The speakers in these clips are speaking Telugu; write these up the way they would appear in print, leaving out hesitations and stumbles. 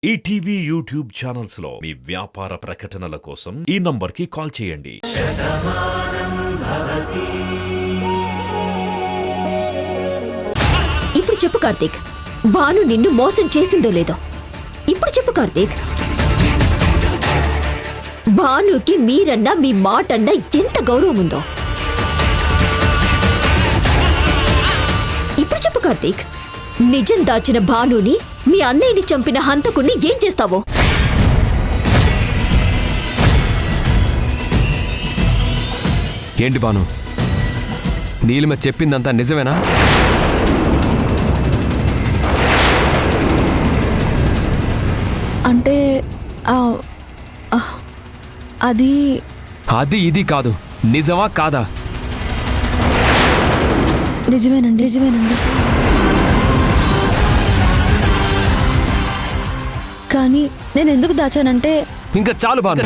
ఈటీవీ యూట్యూబ్ ఛానల్స్ లో మీ వ్యాపార ప్రకటనల కోసం ఈ నంబర్కి కాల్ చేయండి. ఇప్పుడు చెప్పు కార్తీక్, భాను నిన్ను మోసం చేసిందో లేదో ఇప్పుడు చెప్పు కార్తీక్. భానుకి మీరన్నా మీ మాటన్నా ఎంత గౌరవం ఉందో ఇప్పుడు చెప్పు కార్తీక్. నిజం దాచిన భానుని, మీ అన్నయ్యని చంపిన హంతకుణ్ణి ఏం చేస్తావో? ఏంటి భాను, నీలిమ చెప్పిందంతా నిజమేనా? అంటే అది అది ఇది కాదు, నిజమా కాదా? నిజమేనండి. కానీ నేను ఎందుకు దాచానంటే ఇంకా చాలు భాను.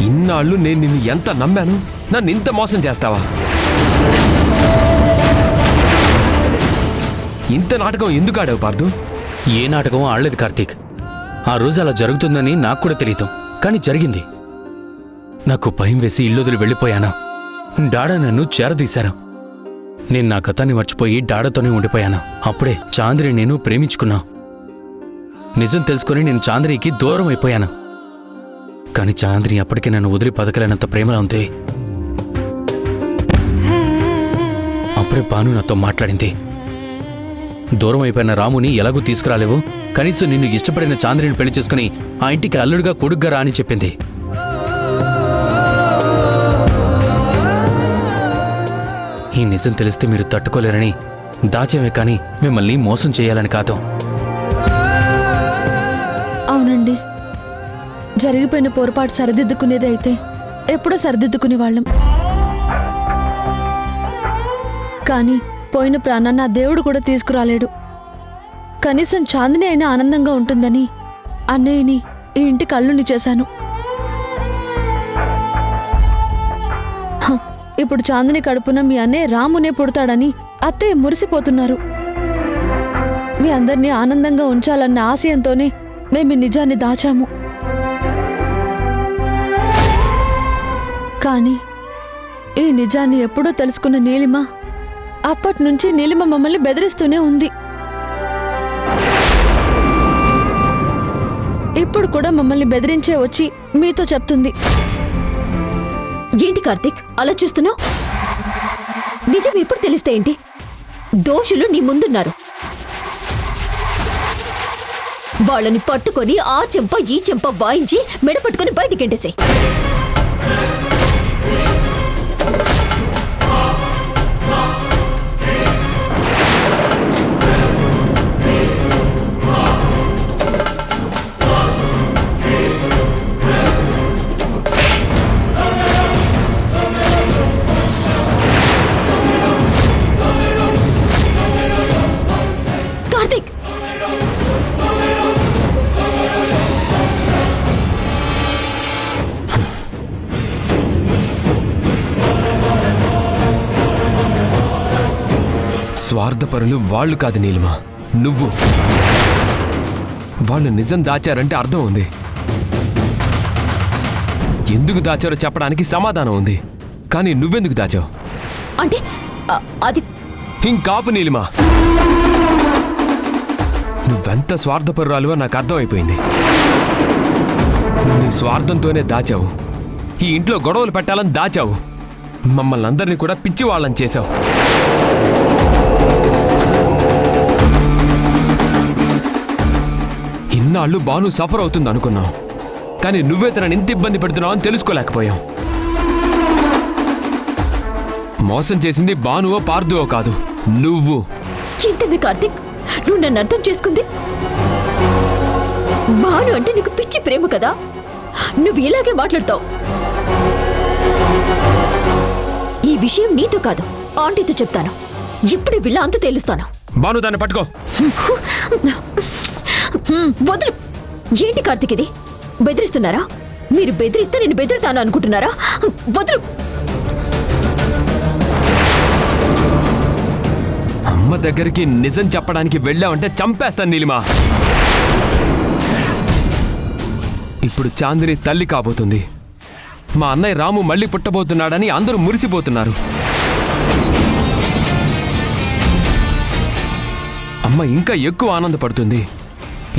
ఇన్నాళ్ళు నేను నిన్ను ఎంత నమ్మాను, నన్ను ఇంత మోసం చేస్తావా? ఇంత నాటకం ఎందుకు ఆడావు పార్దు? ఏ నాటకం ఆడలేదు కార్తీక్. ఆ రోజు అలా జరుగుతుందని నాకు కూడా తెలీదు, కానీ జరిగింది. నాకు భయం వేసి ఇల్లొదిలి వెళ్ళిపోయాను. డాడా నన్ను చేరదీశారు. నేను నా గతాన్ని మర్చిపోయి డాడాతోనే ఉండిపోయాను. అప్పుడే చాంద్రి నేను ప్రేమించుకున్నా. నిజం తెలుసుకుని నేను చాంద్రికి దూరం అయిపోయాను. కానీ చాంద్రి అప్పటికే నన్ను వదిలి బతకలేనంత ప్రేమలా ఉంది. అప్పుడే భాను నాతో మాట్లాడింది. దూరం అయిపోయిన రాముని ఎలాగూ తీసుకురాలేవు, కనీసం నిన్ను ఇష్టపడిన చాంద్రిని పెళ్లి చేసుకుని ఆ ఇంటికి అల్లుడుగా కొడుగ్గా రా అని చెప్పింది. ఈ నిజం తెలిస్తే మీరు తట్టుకోలేరని దాచేమే, కానీ మిమ్మల్ని మోసం చేయాలని కాదు. అవునండి, జరిగిపోయిన పొరపాటు సరిదిద్దుకునేది అయితే ఎప్పుడో సరిదిద్దుకునే వాళ్ళం. కానీ పోయిన ప్రాణాన్ని ఆ దేవుడు కూడా తీసుకురాలేడు. కనీసం చాందిని అయినా ఆనందంగా ఉంటుందని అన్నయ్యని ఈ ఇంటికి అల్లుని చేశాను. ఇప్పుడు చాందిని కడుపున మీ అన్నయ్య రామునే పుడతాడని అత్తయ్య మురిసిపోతున్నారు. మీ అందరినీ ఆనందంగా ఉంచాలన్న ఆశయంతోనే మేము నిజాన్ని దాచాము. కానీ ఈ నిజాన్ని ఎప్పుడో తెలుసుకున్న నీలిమ అప్పట్నుంచి నీలిమ మమ్మల్ని బెదిరిస్తూనే ఉంది. ఇప్పుడు కూడా మమ్మల్ని బెదిరించే వచ్చి మీతో చెప్తుంది. ఏంటి కార్తీక్ అలా చూస్తున్నావు? నిజం ఎప్పుడు తెలిస్తే ఏంటి? దోషులు నీ ముందున్నారు. వాళ్ళని పట్టుకొని ఆ చెంప ఈ చెంప వాయించి మెడ పట్టుకొని బయటికెంటేసే. కార్తీక్, స్వార్థపరులు వాళ్ళు కాదు నీలిమ, నువ్వు. వాళ్ళు నిజం దాచారంటే అర్థం ఉంది. ఎందుకు దాచారో చెప్పడానికి సమాధానం ఉంది. కానీ నువ్వెందుకు దాచావు? అంటే అది ఇంకాపు నీలిమ, నువ్వెంత స్వార్థపరురాలువో నాకు అర్థమైపోయింది. నీ స్వార్థంతోనే దాచావు. ఈ ఇంట్లో గొడవలు పెట్టాలని దాచావు. మమ్మల్ని అందరినీ కూడా పిచ్చి వాళ్ళని చేశావు. ఇన్నాళ్ళు భాను సఫర్ అవుతుంది అనుకున్నావు, కానీ నువ్వే తనని ఇంత ఇబ్బంది పెడుతున్నావు అని తెలుసుకోలేకపోయావు. మోసం చేసింది భానువో పార్థువో కాదు, నువ్వు. చింతది కార్తీక్, నువ్వు నన్ను అర్థం చేసుకుంది. భాను అంటే నీకు పిచ్చి ప్రేమ కదా, నువ్వు ఇలాగే మాట్లాడతావు. ఈ విషయం నీతో కాదు, ఆంటీతో చెప్తాను. ఇప్పుడే వీళ్ళ అంతు తేలుస్తాను. భాను, దాన్ని పట్టుకో. వదులు. ఏంటి కార్తీక్ ఇది? బెదిరిస్తున్నారా? మీరు బెదిరిస్తే నేను బెదిరితాను అనుకుంటున్నారా? వదులు. అమ్మ దగ్గరికి నిజం చెప్పడానికి వెళ్ళావంటే చంపేస్తాను నీలిమా. ఇప్పుడు చాందిని తల్లి కాబోతుంది. మా అన్నయ్య రాము మళ్ళీ పుట్టబోతున్నాడని అందరూ మురిసిపోతున్నారు. అమ్మ ఇంకా ఎక్కువ ఆనందపడుతుంది.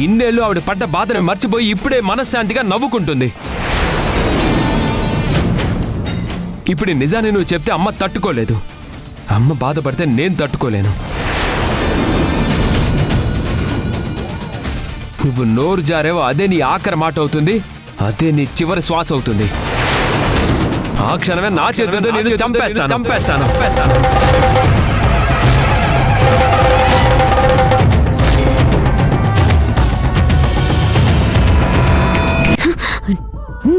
ఇన్నేళ్ళు ఆవిడ పడ్డ బాధను మర్చిపోయి ఇప్పుడే మనశ్శాంతిగా నవ్వుకుంటుంది. ఇప్పుడు ఈ నిజాన్ని నువ్వు చెప్తే అమ్మ తట్టుకోలేదు. అమ్మ బాధపడితే నేను తట్టుకోలేను. నువ్వు నోరు జారేవో అదే నీ ఆఖరి మాట అవుతుంది, అదే నీ చివరి శ్వాస అవుతుంది. ఆ క్షణమే నా చేతులతో నేను చంపేస్తాను.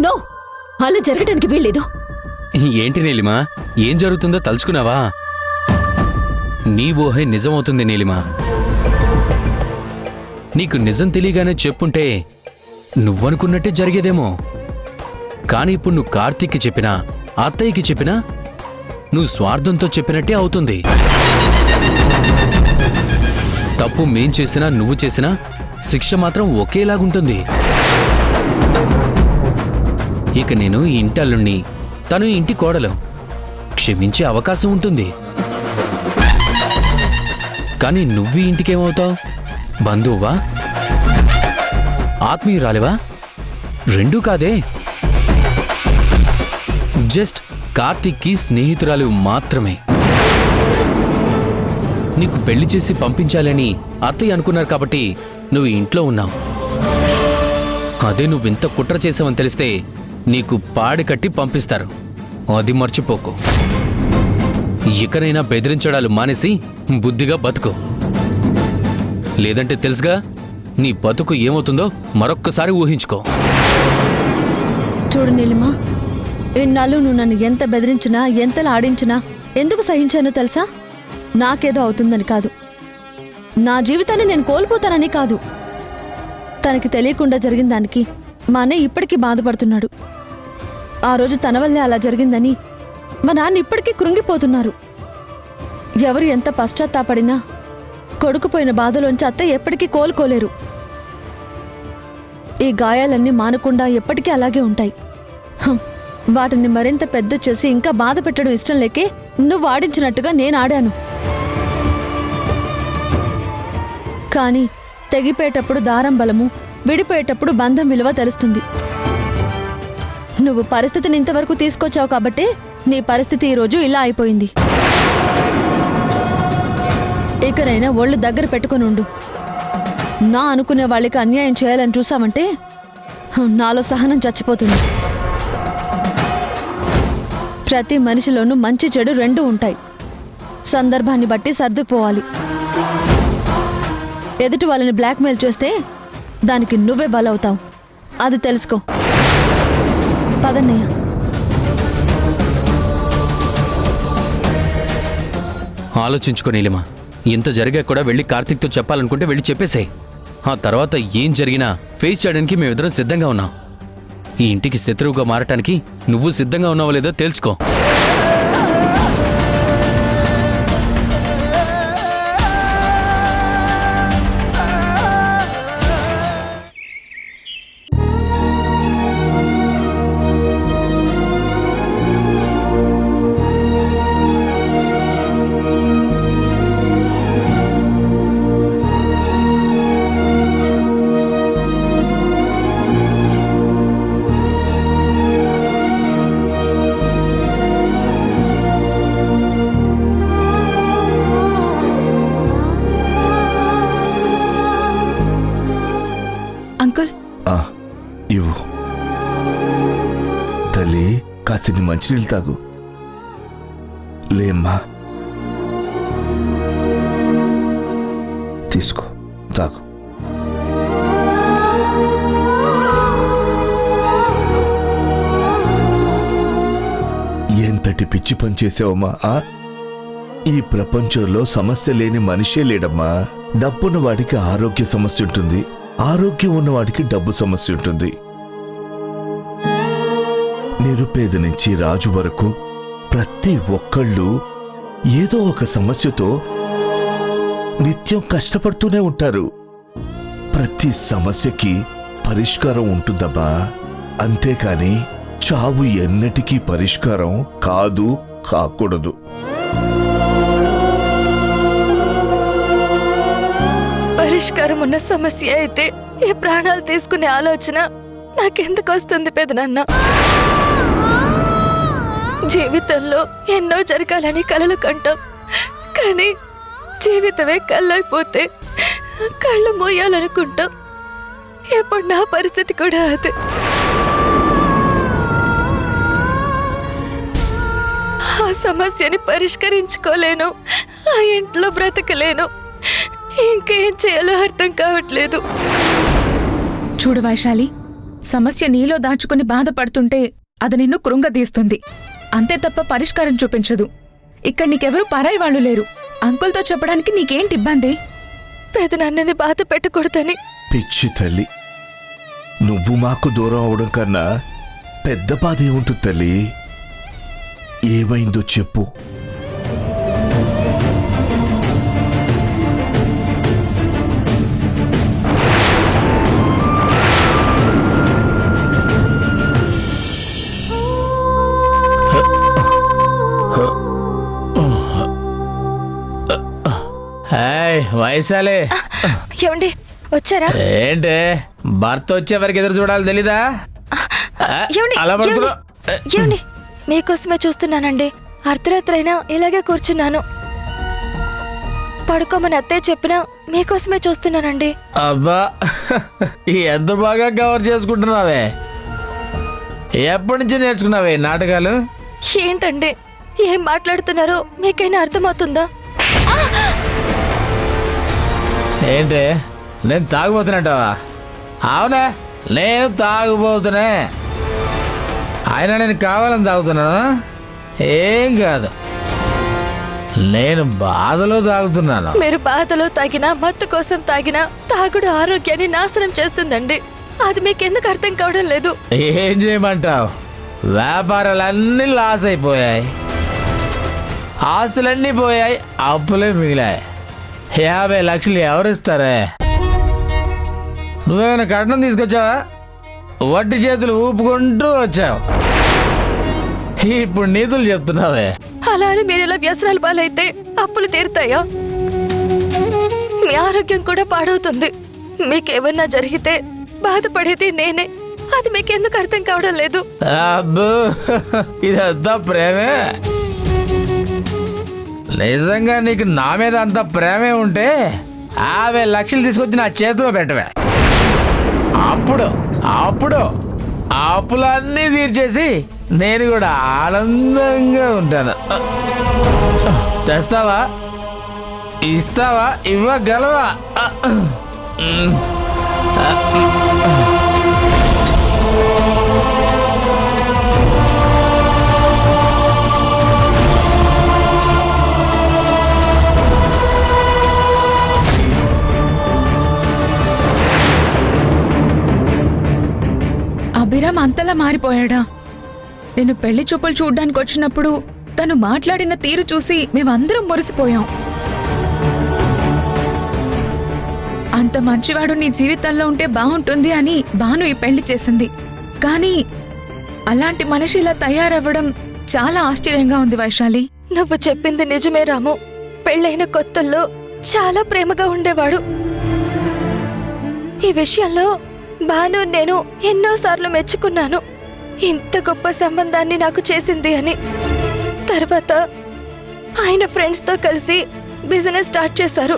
నో, అలా జరగడానికి వీల్లేదు. ఏంటి నీలిమా, ఏం జరుగుతుందో తలుచుకున్నావా? నీ ఊహే నిజమవుతుంది నీలిమా. నీకు నిజం తెలియగానే చెప్పుంటే నువ్వనుకున్నట్టే జరిగేదేమో. కానీ ఇప్పుడు నువ్వు కార్తీక్కి చెప్పినా, అత్తయ్యకి చెప్పినా నువ్వు స్వార్థంతో చెప్పినట్టే అవుతుంది. తప్పు మేం చేసినా నువ్వు చేసినా శిక్ష మాత్రం ఒకేలాగుంటుంది. ఇక నేను ఈ ఇంటల్లుణ్ణి, తను ఇంటి కోడలు, క్షమించే అవకాశం ఉంటుంది. కానీ నువ్వు ఇంటికేమవుతావు? బంధువువా? ఆత్మీయురాలివా? రెండూ కాదే. జస్ట్ కార్తీక్కి స్నేహితురాలు మాత్రమే. నీకు పెళ్లి చేసి పంపించాలని అత్తయ్య అనుకున్నారు కాబట్టి నువ్వు ఇంట్లో ఉన్నావు. అదే నువ్వింత కుట్ర చేసావని తెలిస్తే నీకు పాడి కట్టి పంపిస్తారు. అది మర్చిపోకు. ఇకనైనా బెదిరించడాలు మానేసి బుద్ధిగా బతుకు. లేదంటే తెలుసుగా నీ బతుకు ఏమవుతుందో మరొక్కసారి ఊహించుకో. చూడు నీలిమా, ఇన్నాళ్ళు నువ్వు నన్ను ఎంత బెదిరించినా, ఎంతలా ఆడించినా ఎందుకు సహించానో తెలుసా? నాకేదో అవుతుందని కాదు, నా జీవితాన్ని నేను కోల్పోతానని కాదు. తనకి తెలియకుండా జరిగిన దానికి మా అన్నయ్య ఇప్పటికీ బాధపడుతున్నాడు. ఆ రోజు తన వల్లే అలా జరిగిందని మా నాన్న ఇప్పటికీ కృంగిపోతున్నారు. ఎవరు ఎంత పశ్చాత్తాపడినా కొడుకుపోయిన బాధలోంచి అత్తయ్య ఎప్పటికీ కోలుకోలేరు. ఈ గాయాలన్నీ మానకుండా ఎప్పటికీ అలాగే ఉంటాయి. వాటిని మరింత పెద్ద చేసి ఇంకా బాధ పెట్టడం ఇష్టం లేకే నువ్వు ఆడించినట్టుగా నేను ఆడాను. కానీ తెగిపోయేటప్పుడు దారం బలము, విడిపోయేటప్పుడు బంధం విలువ తెలుస్తుంది. నువ్వు పరిస్థితిని ఇంతవరకు తీసుకొచ్చావు కాబట్టే నీ పరిస్థితి ఈరోజు ఇలా అయిపోయింది. ఇకనైనా ఒళ్ళు దగ్గర పెట్టుకుని ఉండు. నా అనుకునే వాళ్ళకి అన్యాయం చేయాలని చూసామంటే నాలో సహనం చచ్చిపోతుంది. ప్రతి మనిషిలోనూ మంచి చెడు రెండూ ఉంటాయి. సందర్భాన్ని బట్టి సర్దుపోవాలి. ఎదుటి వాళ్ళని బ్లాక్మెయిల్ చేస్తే దానికి నువ్వే బలవుతావు. అది తెలుసుకో. పదన్నయ్య. ఆలోచించుకో నీలిమా. ఇంత జరిగా కూడా వెళ్ళి కార్తీక్తో చెప్పాలనుకుంటే వెళ్ళి చెప్పేసేయ్. ఆ తర్వాత ఏం జరిగినా ఫేస్ చేయడానికి మేమిద్దరం సిద్ధంగా ఉన్నాం. ఈ ఇంటికి శత్రువుగా మారటానికి నువ్వు సిద్ధంగా ఉన్నావో లేదో తేల్చుకో. అంకుల్, ఇవ్వు. తల్లి, కాసిని మంచినీళ్ళు తాగు. లేమ్మా, తీసుకో, తాగు. ఎంతటి పిచ్చి పని చేసావమ్మా. ఈ ప్రపంచంలో సమస్య లేని మనిషే లేడమ్మా. డబ్బున్న వాడికి ఆరోగ్య సమస్య ఉంటుంది, ఆరోగ్యం ఉన్నవాడికి డబ్బు సమస్య ఉంటుంది. నిరుపేద నుంచి రాజు వరకు ప్రతి ఒక్కళ్ళు ఏదో ఒక సమస్యతో నిత్యం కష్టపడుతూనే ఉంటారు. ప్రతి సమస్యకి పరిష్కారం ఉంటుందమ్మా. అంతేకాని చావు ఎన్నటికీ పరిష్కారం కాదు, కాకూడదు. పరిష్కారం ఉన్న సమస్య అయితే ఈ ప్రాణాలు తీసుకునే ఆలోచన నాకెందుకు వస్తుంది పెదనాన్న? జీవితంలో ఎన్నో జరగాలని కలలు కంటాం, కానీ జీవితమే కళ్ళైపోతే కళ్ళు మోయాలనుకుంటాం. ఇప్పుడు నా పరిస్థితి కూడా అదే. ఆ సమస్యని పరిష్కరించుకోలేను, ఆ ఇంట్లో బ్రతకలేను. ఇంకేం చేయాలో అర్థం కావట్లేదు. చూడు వైశాలి, సమస్య నీలో దాచుకుని బాధపడుతుంటే అది నిన్ను కృంగదీస్తుంది, అంతే తప్ప పరిష్కారం చూపించదు. ఇక్కడ నీకెవరూ పరాయి వాళ్ళు లేరు. అంకుల్తో చెప్పడానికి నీకేంటి ఇబ్బంది? పెదనాన్నని బాధ పెట్టకూడదని. పిచ్చి తల్లి, నువ్వు మాకు దూరం అవడం కన్నా పెద్ద బాధ ఏముంటుంది తల్లి? ఏమైందో చెప్పు. వైశాలి, ఏమండి వచ్చారా? ఏంటి భర్త వచ్చే వరకు ఎదురు చూడాలి తెలీదా? ఏమండి? అలా పడుకున్నా. ఏమండి, మీకోసమే చూస్తున్నానండి. అర్ధరాత్రి అయినా ఇలాగే కూర్చున్నాను. పడుకోమని అత్తయ్య చెప్పినా మీకోసమే చూస్తున్నానండి. అబ్బా, ఎంత బాగా కవర్ చేసుకుంటున్నావే. ఎప్పటి నుంచి నేర్చుకున్నావే నాటకాలు? ఏంటండి ఏం మాట్లాడుతున్నారో మీకైనా అర్థమవుతుందా? ఏంటి నేను తాగుపోతున్నట్టవా? అవునా, నేను తాగుపోతున్నా. ఆయన నేను కావాలని తాగుతున్నాను? ఏం కాదు, నేను బాధలో తాగుతున్నాను. మీరు బాధలో తాగినా మత్తు కోసం తాగినా తాగుడు ఆరోగ్యాన్ని నాశనం చేస్తుందండి. అది మీకెందుకు అర్థం కావడం లేదు? ఏం చేయమంటావు? వ్యాపారాలన్నీ లాస్ అయిపోయాయి, ఆస్తులన్నీ పోయాయి, అప్పులే మిగిలాయి. 50 లక్షలు ఎవరిస్తారే? నువ్వేమైనా కట్నం తీసుకొచ్చావా? వడ్డీ చేతులు ఊపుకుంటూ వచ్చావు, ఇప్పుడు నీతులు చెప్తున్నావే. అలా అని మీరు ఇలా వ్యసనాలు పాలైతే అప్పులు తీరుతాయా? మీ ఆరోగ్యం కూడా పాడవుతుంది. మీకేమన్నా జరిగితే బాధపడేది నేనే. అది మీకెందుకు అర్థం కావడం లేదు? అబ్బో, ఇదంతా ప్రేమే? నిజంగా నీకు నా మీద అంత ప్రేమే ఉంటే 50 లక్షలు తీసుకొచ్చి నా చేతిలో పెట్టవే. అప్పుడు అప్పుడు అప్పులన్నీ తీర్చేసి నేను కూడా ఆనందంగా ఉంటాను. తెస్తావా? ఇస్తావా? ఇవ్వగలవా? అభిరామ్ అంతలా మారిపోయాడా? నేను పెళ్లి చూపులు చూడ్డానికి వచ్చినప్పుడు తను మాట్లాడిన తీరు చూసి మేమందరం మురిసిపోయాం. అంత మంచివాడు నీ జీవితంలో ఉంటే బాగుంటుంది అని భాను ఈ పెళ్లి చేసింది. కానీ అలాంటి మనిషి ఇలా తయారవ్వడం చాలా ఆశ్చర్యంగా ఉంది వైశాలి. నువ్వు చెప్పింది నిజమే రాము. పెళ్ళైన కొత్తల్లో చాలా ప్రేమగా ఉండేవాడు. ఈ విషయంలో భాను నేను ఎన్నోసార్లు మెచ్చుకున్నాను, ఇంత గొప్ప సంబంధాన్ని నాకు చేసింది అని. తర్వాత ఆయన ఫ్రెండ్స్తో కలిసి బిజినెస్ స్టార్ట్ చేశారు.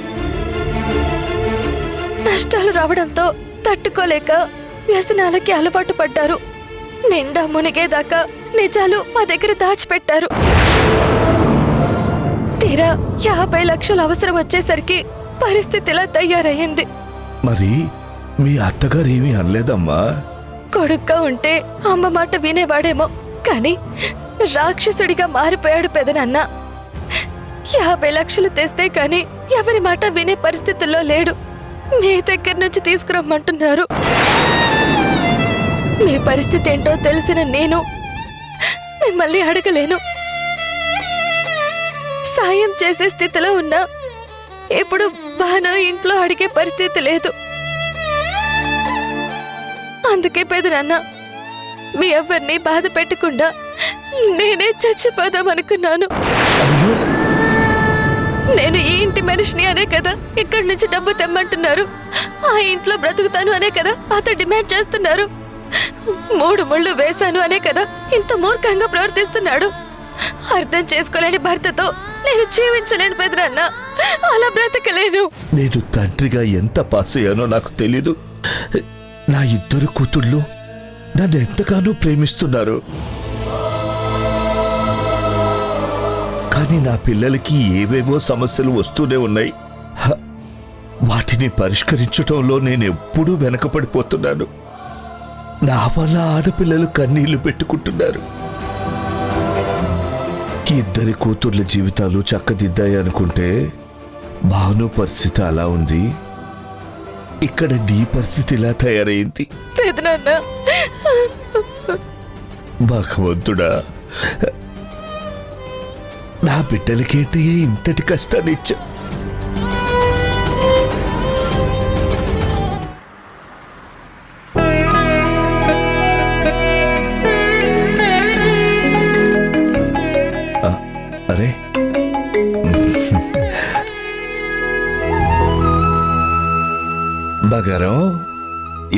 నష్టాలు రావడంతో తట్టుకోలేక వ్యసనాలకి అలవాటు పడ్డారు. నిండా మునిగేదాకా నిజాలు మా దగ్గర దాచిపెట్టారు. తీరా 50 లక్షలు అవసరం వచ్చేసరికి పరిస్థితి ఇలా తయారయ్యింది. మరి మీ అత్తగారు ఏమీ అనలేదమ్మా? కొడుగ్గా ఉంటే అమ్మ మాట వినేవాడేమో, కానీ రాక్షసుడిగా మారిపోయాడు పెదనాన్న. 50 లక్షలు తెస్తే కానీ ఎవరి మాట వినే పరిస్థితుల్లో లేడు. మీ దగ్గర నుంచి తీసుకురమ్మంటున్నారు. మీ పరిస్థితి ఏంటో తెలిసిన నేను మిమ్మల్ని అడగలేను. సాయం చేసే స్థితిలో ఉన్నా ఇప్పుడు బాను ఇంట్లో అడిగే పరిస్థితి లేదు. అందుకే పెదనాన్న మీ ఎవరిని బాధ పెట్టకుండా నేనే చచ్చిపోదాం అనుకున్నాను. నేను ఈ ఇంటి మనిషిని అనే కదా ఇక్కడి నుంచి డబ్బు తెమ్మంటున్నారు. ఆ ఇంట్లో బ్రతుకుతాను అనే కదా అతను డిమాండ్ చేస్తున్నారు. 3 ముళ్ళు వేశాను అనే కదా ఇంత మూర్ఖంగా ప్రవర్తిస్తున్నాడు. అర్థం చేసుకోలేని భర్తతో నేను జీవించలేను పెదనాన్న, అలా బ్రతకలేను. నేను తండ్రిగా ఎంత పాస్ అయ్యానో నాకు తెలీదు. నా 2 కూతుళ్ళు నన్ను ఎంతగానో ప్రేమిస్తున్నారు. కానీ నా పిల్లలకి ఏవేవో సమస్యలు వస్తూనే ఉన్నాయి. వాటిని పరిష్కరించడంలో నేను ఎప్పుడూ వెనకపడిపోతున్నాను. నా వల్ల ఆడపిల్లలు కన్నీళ్లు పెట్టుకుంటున్నారు. 2 కూతుర్ల జీవితాలు చక్కదిద్దాయి అనుకుంటే భాను పరిస్థితి అలా ఉంది. ఇక్కడ నీ పరిస్థితి ఇలా తయారైంది. పెదనాన్న, భగవంతుడా, నా బిడ్డలకేంటి ఇంతటి కష్టాన్ని ఇచ్చా? అరే బంగారం,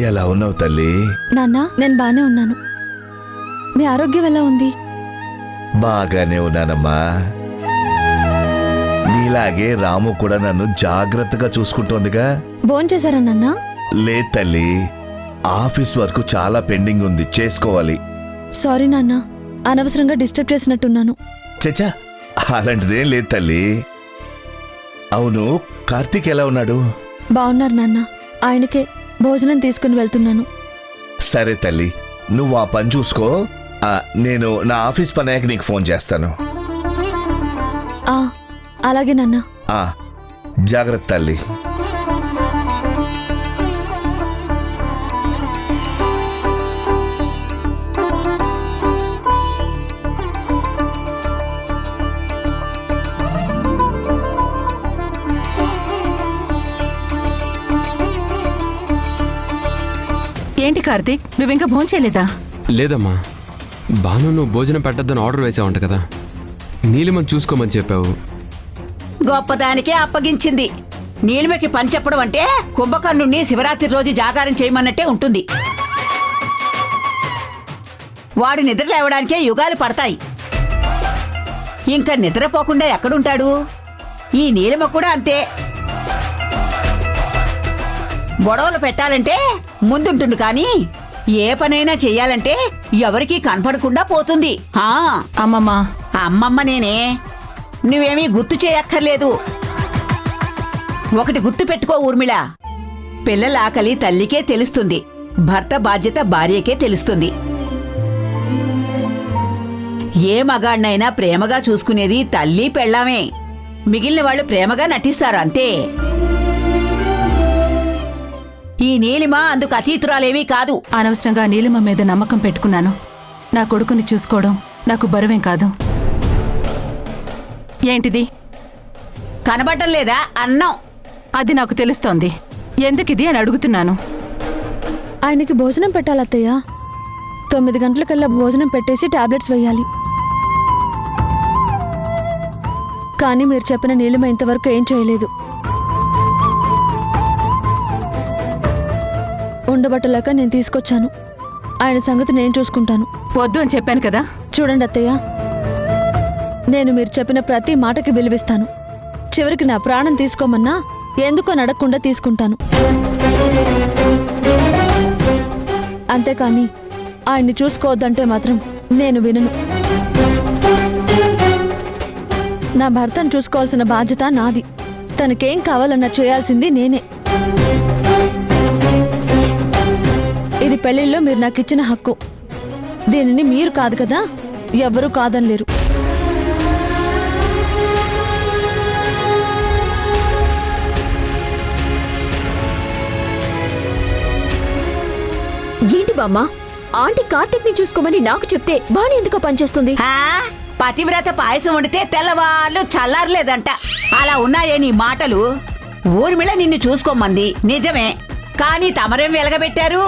ఎలా ఉన్నావు తల్లి? నాన్న, నేను బానే ఉన్నాను. మీ ఆరోగ్యం ఎలా ఉంది? బాగానే ఉన్నానమ్మా. నీలాగే రాము కూడా నన్ను జాగ్రత్తగా చూసుకుంటోందిగా. భోంచేశారా నాన్న? లేదు తల్లి, ఆఫీస్ వర్క్ చాలా పెండింగ్ ఉంది, చేసుకోవాలి. సారీ నాన్న, అనవసరంగా డిస్టర్బ్ చేసినట్టున్నాను. చచ్చా, అలాంటిదేం లేదు తల్లి. అవును, కార్తీక్ ఎలా ఉన్నాడు? బాగున్నారు నాన్న. ఆయనకే భోజనం తీసుకుని వెళ్తున్నాను. సరే తల్లి, నువ్వు ఆ పని చూసుకో. నేను నా ఆఫీస్ పని అయ్యాక నీకు ఫోన్ చేస్తాను. అలాగే నాన్న. జాగ్రత్త తల్లి. ఏంటి కార్తీక్, నువ్వింకా భోంచేయలేదా? లేదమ్మా, బాను నువ్వు భోజనం పెట్టద్దని ఆర్డర్ వేసావంట కదా, నీలిమని చూసుకోమని చెప్పావు. గొప్పదానికే అప్పగించింది. నీలిమకి పని చెప్పడం అంటే కుంభకర్ణుణ్ణి శివరాత్రి రోజు జాగారం చేయమన్నట్టే ఉంటుంది. వాడు నిద్ర లేవడానికే యుగాలు పడతాయి. ఇంకా నిద్రపోకుండా ఎక్కడుంటాడు? ఈ నీలిమ కూడా అంతే. గొడవలు పెట్టాలంటే ముందుంటుంది, కానీ ఏ పనైనా చెయ్యాలంటే ఎవరికీ కనపడకుండా పోతుంది. అమ్మమ్మ అమ్మమ్మ నేనే, నువ్వేమీ గుర్తు చేయక్కర్లేదు. ఒకటి గుర్తు పెట్టుకో ఊర్మిళ, పిల్లల ఆకలి తల్లికే తెలుస్తుంది, భర్త బాధ్యత భార్యకే తెలుస్తుంది. ఏ మగాడినైనా ప్రేమగా చూసుకునేది తల్లి పెళ్ళామే. మిగిలిన వాళ్ళు ప్రేమగా నటిస్తారు అంతే. ఈ నీలిమ అందుకు అతీతురాలేమీ కాదు. అనవసరంగా నీలిమ మీద నమ్మకం పెట్టుకున్నాను. నా కొడుకుని చూసుకోవడం నాకు బరువేం కాదు. ఏంటిది? కనబడటం లేదా అన్నం? అది నాకు తెలుస్తోంది. ఎందుకిది అని అడుగుతున్నాను. ఆయనకి భోజనం పెట్టాలత్తయ్య. 9 గంటలకల్లా భోజనం పెట్టేసి టాబ్లెట్స్ వేయాలి. కానీ మీరు చెప్పిన నీలిమ ఇంతవరకు ఏం చేయలేదు. ఉండబట్టలేక నేను తీసుకొచ్చాను. ఆయన సంగతి నేను చూసుకుంటాను. వద్దు అని చెప్పాను కదా. చూడండి అత్తయ్య, నేను మీరు చెప్పిన ప్రతి మాటకి విలువిస్తాను. చివరికి నా ప్రాణం తీసుకోమన్నా ఎందుకో నడకుండా తీసుకుంటాను. అంతేకాని ఆయన్ని చూసుకోవద్దంటే మాత్రం నేను వినను. నా భర్తను చూసుకోవాల్సిన బాధ్యత నాది. తనకేం కావాలన్నా చేయాల్సింది నేనే. ఇది పెళ్లిలో మీరు నాకు ఇచ్చిన హక్కు. దీనిని మీరు కాదు కదా, ఎవ్వరూ కాదనలేరు. ఏంటి బామ్మ, ఆంటీ కార్తీక్ ని చూసుకోమని నాకు చెప్తే బాను ఎందుకో పనిచేస్తుంది? పతివ్రత పాయసం వండితే తెల్లవాళ్ళు చల్లారలేదంట. అలా ఉన్నాయే నీ మాటలు. ఊర్మిళ నిన్ను చూసుకోమంది నిజమే, కానీ తమరేం వెలగబెట్టారు?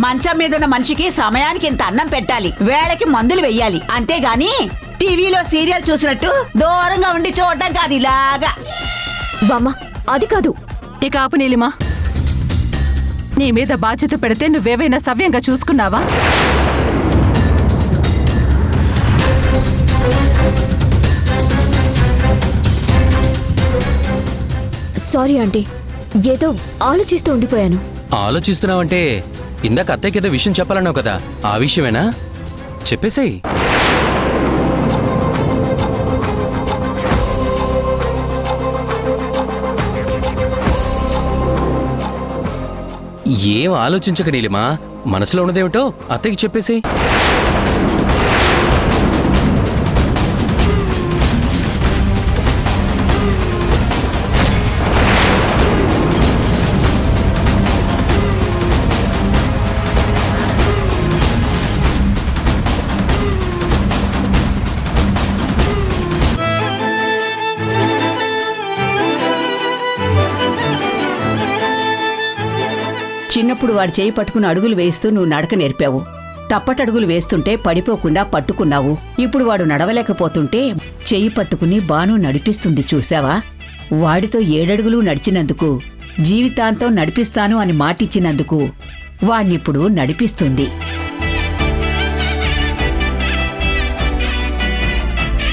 మంచం మీదున్న మనిషికి సమయానికి ఇంత అన్నం పెట్టాలి, వేళకి మందులు వెయ్యాలి, అంతేగాని టీవీలో సీరియల్ చూసినట్టు దూరంగా ఉండి చూడటం కాదు ఇలాగా. బామ్మ అది కాదు. ఇక ఆపు నీలిమా. నీ మీద బాధ్యత పెడితే నువ్వేవైనా సవ్యంగా చూసుకున్నావా? సారీ ఆంటీ, ఏదో ఆలోచిస్తూ ఉండిపోయాను. ఆలోచిస్తున్నావంటే ఇందాక అత్తయ్యకి ఏదో విషయం చెప్పాలన్నావు కదా, ఆ విషయమేనా? చెప్పేసేయ్. ఏం ఆలోచించక నీలిమా, మనసులో ఉన్నదేమిటో అత్తయ్యకి చెప్పేసేయ్. చిన్నప్పుడు వాడి చేయి పట్టుకుని అడుగులు వేస్తూ నువ్వు నడక నేర్పావు. తప్పటడుగులు వేస్తుంటే పడిపోకుండా పట్టుకున్నావు. ఇప్పుడు వాడు నడవలేకపోతుంటే చెయ్యి పట్టుకుని బాను నడిపిస్తుంది చూసావా? వాడితో 7 అడుగులు నడిచినందుకు, జీవితాంతం నడిపిస్తాను అని మాటిచ్చినందుకు వాణ్ణిప్పుడు నడిపిస్తుంది.